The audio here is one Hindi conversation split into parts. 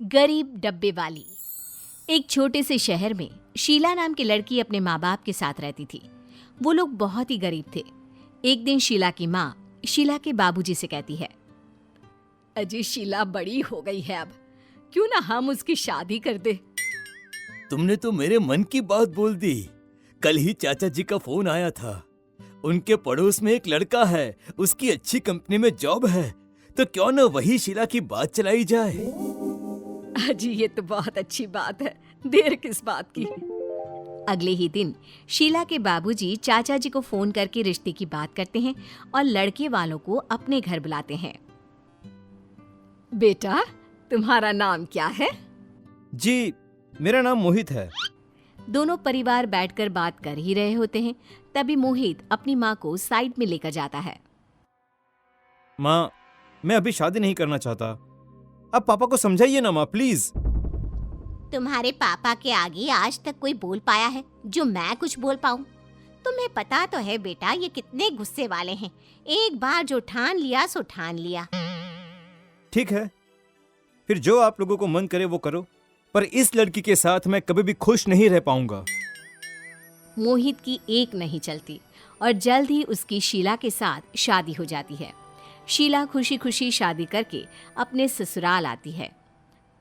गरीब डब्बे वाली। एक छोटे से शहर में शीला नाम की लड़की अपने माँ बाप के साथ रहती थी। वो लोग बहुत ही गरीब थे। एक दिन शीला की माँ शीला के बाबूजी से कहती है, अजी शीला बड़ी हो गई है, अब क्यों ना हम उसकी शादी कर दे। तुमने तो मेरे मन की बात बोल दी। कल ही चाचा जी का फोन आया था। उनके पड़ोस में एक लड़का है, उसकी अच्छी कंपनी में जॉब है, तो क्यों ना वही शीला की बात चलाई जाए। अजी ये तो बहुत अच्छी बात है, देर किस बात की। अगले ही दिन शीला के बाबूजी चाचा जी को फोन करके रिश्ते की बात करते हैं और लड़के वालों को अपने घर बुलाते हैं। बेटा, तुम्हारा नाम क्या है? जी, मेरा नाम मोहित है। दोनों परिवार बैठकर बात कर ही रहे होते हैं, तभी मोहित अपनी माँ को साइड में लेकर जाता है। माँ, मैं अभी शादी नहीं करना चाहता। अब पापा को समझाइए ना माँ, प्लीज। तुम्हारे पापा के आगे आज तक कोई बोल पाया है जो मैं कुछ बोल पाऊं? तुम्हें पता तो है बेटा, ये कितने गुस्से वाले हैं। एक बार जो ठान लिया सो ठान लिया। ठीक है, फिर जो आप लोगों को मन करे वो करो, पर इस लड़की के साथ मैं कभी भी खुश नहीं रह पाऊंगा। मोहित की एक नहीं चलती और जल्द ही उसकी शीला के साथ शादी हो जाती है। शीला खुशी खुशी शादी करके अपने ससुराल आती है,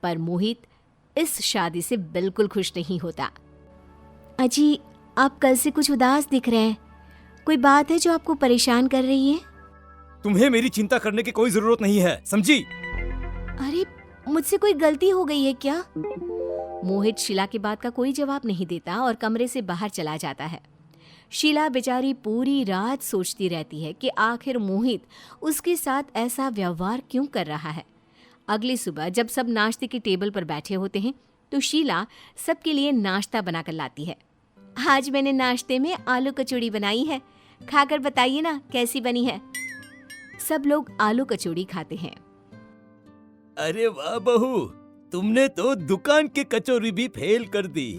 पर मोहित इस शादी से बिल्कुल खुश नहीं होता। अजी, आप कल से कुछ उदास दिख रहे हैं। कोई बात है जो आपको परेशान कर रही है? तुम्हें मेरी चिंता करने की कोई जरूरत नहीं है, समझी? अरे, मुझसे कोई गलती हो गई है क्या? मोहित शीला की बात का कोई जवाब नहीं देता और कमरे से बाहर चला जाता है। शीला बेचारी पूरी रात सोचती रहती है कि आखिर मोहित उसके साथ ऐसा व्यवहार क्यों कर रहा है। अगली सुबह जब सब नाश्ते की टेबल पर बैठे होते हैं तो शीला सबके लिए नाश्ता बनाकर लाती है। आज मैंने नाश्ते में आलू कचौड़ी बनाई है, खाकर बताइए ना कैसी बनी है। सब लोग आलू कचौड़ी खाते हैं। अरे वाह बहू, तुमने तो दुकान की कचौरी भी फेल कर दी।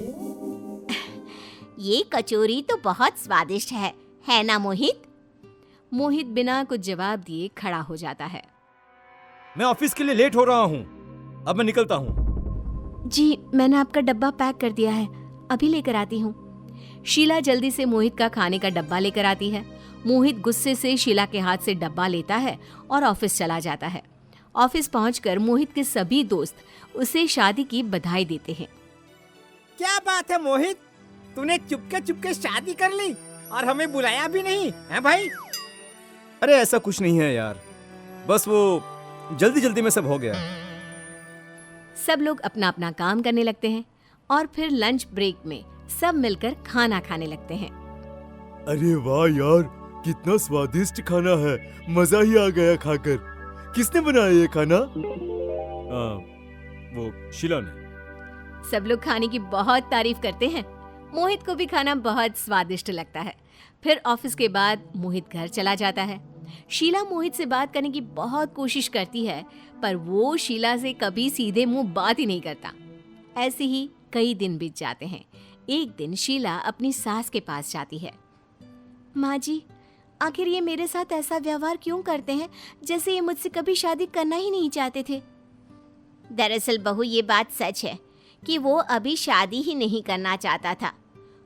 ये कचौरी तो बहुत स्वादिष्ट है ना मोहित? मोहित बिना कुछ जवाब दिए खड़ा हो जाता है। मैं ऑफिस के लिए लेट हो रहा हूँ, अब मैं निकलता हूँ। जी, मैंने आपका डब्बा पैक कर दिया है, अभी लेकर आती हूँ। शीला जल्दी से मोहित का खाने का डब्बा लेकर आती है। मोहित गुस्से से शीला के हाथ से डब्बा लेता है और ऑफिस चला जाता है। ऑफिस पहुंचकर मोहित के सभी दोस्त उसे शादी की बधाई देते हैं। क्या बात है मोहित, तूने चुपके चुपके शादी कर ली और हमें बुलाया भी नहीं है भाई? अरे ऐसा कुछ नहीं है यार, बस वो जल्दी जल्दी में सब हो गया। सब लोग अपना अपना काम करने लगते हैं और फिर लंच ब्रेक में सब मिलकर खाना खाने लगते हैं। अरे वाह यार, कितना स्वादिष्ट खाना है, मजा ही आ गया खाकर। किसने बनाया ये खाना? वो शीला ने। सब लोग खाने की बहुत तारीफ करते हैं। मोहित को भी खाना बहुत स्वादिष्ट लगता है। फिर ऑफिस के बाद मोहित घर चला जाता है। शीला मोहित से बात करने की बहुत कोशिश करती है, पर वो शीला से कभी सीधे मुंह बात ही नहीं करता। ऐसे ही कई दिन बीत जाते हैं। एक दिन शीला अपनी सास के पास जाती है। माँ जी, आखिर ये मेरे साथ ऐसा व्यवहार क्यों करते हैं, जैसे ये मुझसे कभी शादी करना ही नहीं चाहते थे। दरअसल बहू, ये बात सच है कि वो अभी शादी ही नहीं करना चाहता था।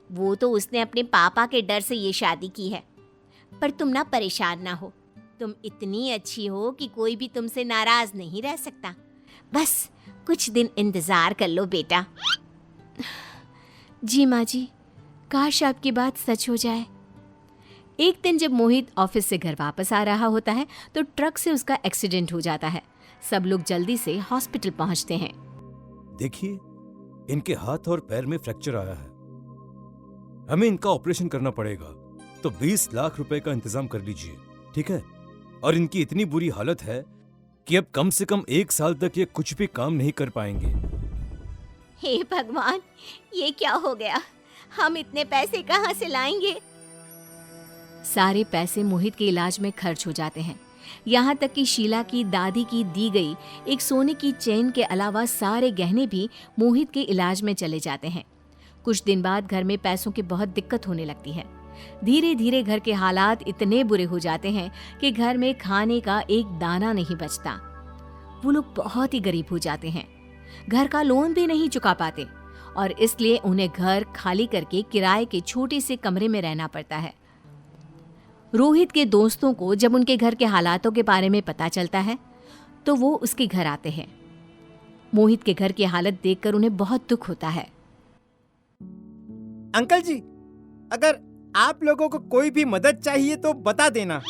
वो तो उसने अपने पापा के डर से ये शादी की है। पर तुम ना परेशान ना हो, तुम इतनी अच्छी हो कि कोई भी तुमसे नाराज नहीं रह सकता। बस कुछ दिन इंतजार कर लो बेटा। जी माँ जी, काश आपकी बात सच हो जाए। एक दिन जब मोहित ऑफिस से घर वापस आ रहा होता है तो ट्रक से उसका एक्सीडेंट हो जाता है। सब लोग जल्दी से हॉस्पिटल पहुंचते हैं। देखिए, इनके हाथ और पैर में फ्रैक्चर आया है। हमें इनका ऑपरेशन करना पड़ेगा, तो 20 लाख रुपए का इंतजाम कर लीजिए, ठीक है? और इनकी इतनी बुरी हालत है कि अब कम से कम 1 साल तक ये कुछ भी काम नहीं कर पाएंगे। हे भगवान, ये क्या हो गया? हम इतने पैसे कहाँ से लाएंगे? सारे पैसे मोहित के इलाज में खर्च हो जाते हैं। यहाँ तक कि शीला की दादी की दी गई एक सोने की चेन के अलावा सारे गहने भी मोहित के इलाज में चले जाते हैं। कुछ दिन बाद घर में पैसों की बहुत दिक्कत होने लगती है। धीरे धीरे घर के हालात इतने बुरे हो जाते हैं कि घर में खाने का एक दाना नहीं बचता। वो लोग बहुत ही गरीब हो जाते हैं। घर का लोन भी नहीं चुका पाते और इसलिए उन्हें घर खाली करके किराए के छोटे से कमरे में रहना पड़ता है। रोहित के दोस्तों को जब उनके घर के हालातों के बारे में पता चलता है तो वो उसके घर आते हैं। मोहित के घर की हालत देखकर उन्हें बहुत दुख होता है। अंकल जी, अगर आप लोगों को कोई भी मदद चाहिए तो बता देना।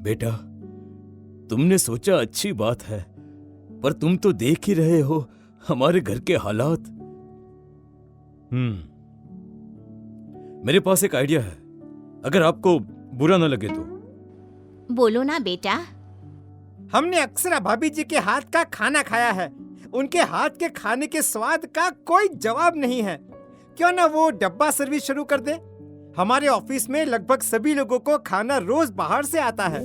बेटा, तुमने सोचा अच्छी बात है, पर तुम तो देख ही रहे हो हमारे घर के हालात। मेरे पास एक आइडिया है, अगर आपको बुरा ना लगे तो। बोलो ना बेटा। हमने अक्सर भाभी जी के हाथ का खाना खाया है। उनके हाथ के खाने के स्वाद का कोई जवाब नहीं है। क्यों ना वो डब्बा सर्विस शुरू कर दे। हमारे ऑफिस में लगभग सभी लोगों को खाना रोज बाहर से आता है।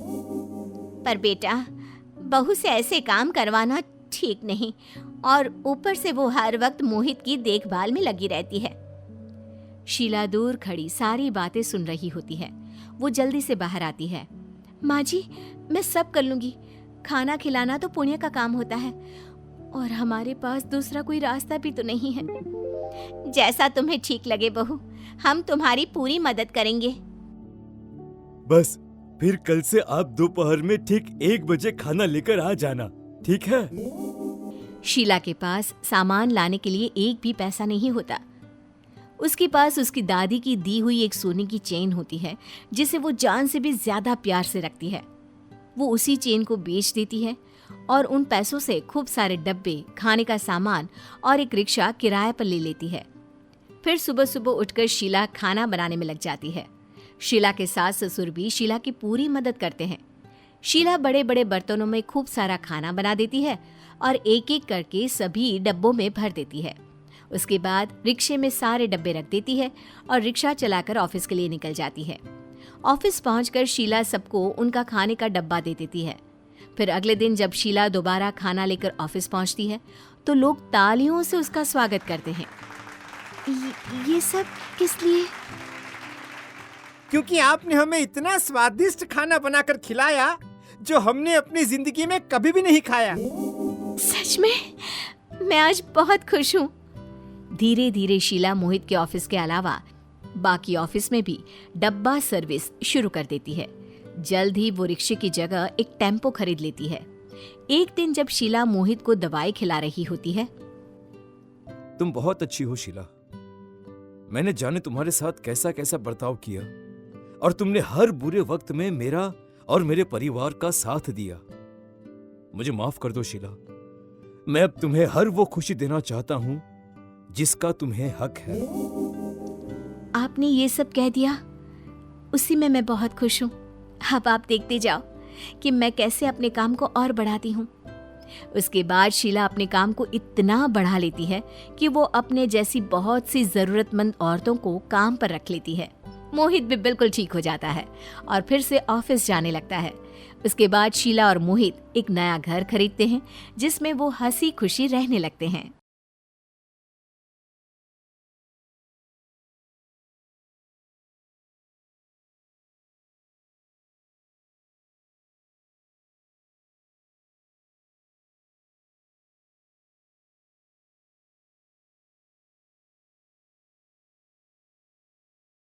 पर बेटा, बहू से ऐसे काम करवाना ठीक नहीं, और ऊपर से वो हर वक्त मोहित की देखभाल में लगी रहती है। शीला दूर खड़ी सारी बातें सुन रही होती है। वो जल्दी से बाहर आती है। माँ जी, मैं सब कर लूंगी। खाना खिलाना तो पुण्य का काम होता है और हमारे पास दूसरा कोई रास्ता भी तो नहीं है। जैसा तुम्हें ठीक लगे बहू, हम तुम्हारी पूरी मदद करेंगे। बस फिर कल से आप दोपहर में ठीक 1 बजे खाना लेकर आ जाना, ठीक है? शीला के पास सामान लाने के लिए एक भी पैसा नहीं होता। उसके पास उसकी दादी की दी हुई एक सोने की चेन होती है जिसे वो जान से भी ज्यादा प्यार से रखती है। वो उसी चेन को बेच देती है और उन पैसों से खूब सारे डब्बे, खाने का सामान और एक रिक्शा किराए पर ले लेती है। फिर सुबह सुबह उठकर शीला खाना बनाने में लग जाती है। शीला के सास ससुर भी शीला की पूरी मदद करते हैं। शीला बड़े बड़े बर्तनों में खूब सारा खाना बना देती है और एक एक करके सभी डब्बों में भर देती है। उसके बाद रिक्शे में सारे डब्बे रख देती है और रिक्शा चलाकर ऑफिस के लिए निकल जाती है। ऑफिस पहुंचकर शीला सबको उनका खाने का डब्बा दे देती है। फिर अगले दिन जब शीला दोबारा खाना लेकर ऑफिस पहुंचती है तो लोग तालियों से उसका स्वागत करते हैं। ये सब किस लिए? क्योंकि आपने हमें इतना स्वादिष्ट खाना बनाकर खिलाया जो हमने अपनी जिंदगी में कभी भी नहीं खाया। सच में मैं आज बहुत खुश हूँ। धीरे धीरे शीला मोहित के ऑफिस के अलावा बाकी ऑफिस में भी डब्बा सर्विस शुरू कर देती है। जल्द ही वो रिक्शे की जगह एक टेम्पो खरीद लेती है। एक दिन जब शीला मोहित को दवाई खिला रही होती है, तुम बहुत अच्छी हो शीला। मैंने जाने तुम्हारे साथ कैसा कैसा बर्ताव किया और तुमने हर बुरे वक्त में मेरा और मेरे परिवार का साथ दिया। मुझे माफ कर दो शीला। मैं अब तुम्हें हर वो खुशी देना चाहता हूं जिसका तुम्हें हक है। आपने ये सब कह दिया, उसी में मैं बहुत खुश हूँ। अब आप देखते जाओ कि मैं कैसे अपने काम को और बढ़ाती हूँ। उसके बाद शीला अपने काम को इतना बढ़ा लेती है कि वो अपने जैसी बहुत सी जरूरतमंद औरतों को काम पर रख लेती है। मोहित भी बिल्कुल ठीक हो जाता है और फिर से ऑफिस जाने लगता है। उसके बाद शीला और मोहित एक नया घर खरीदते हैं जिसमें वो हंसी खुशी रहने लगते हैं।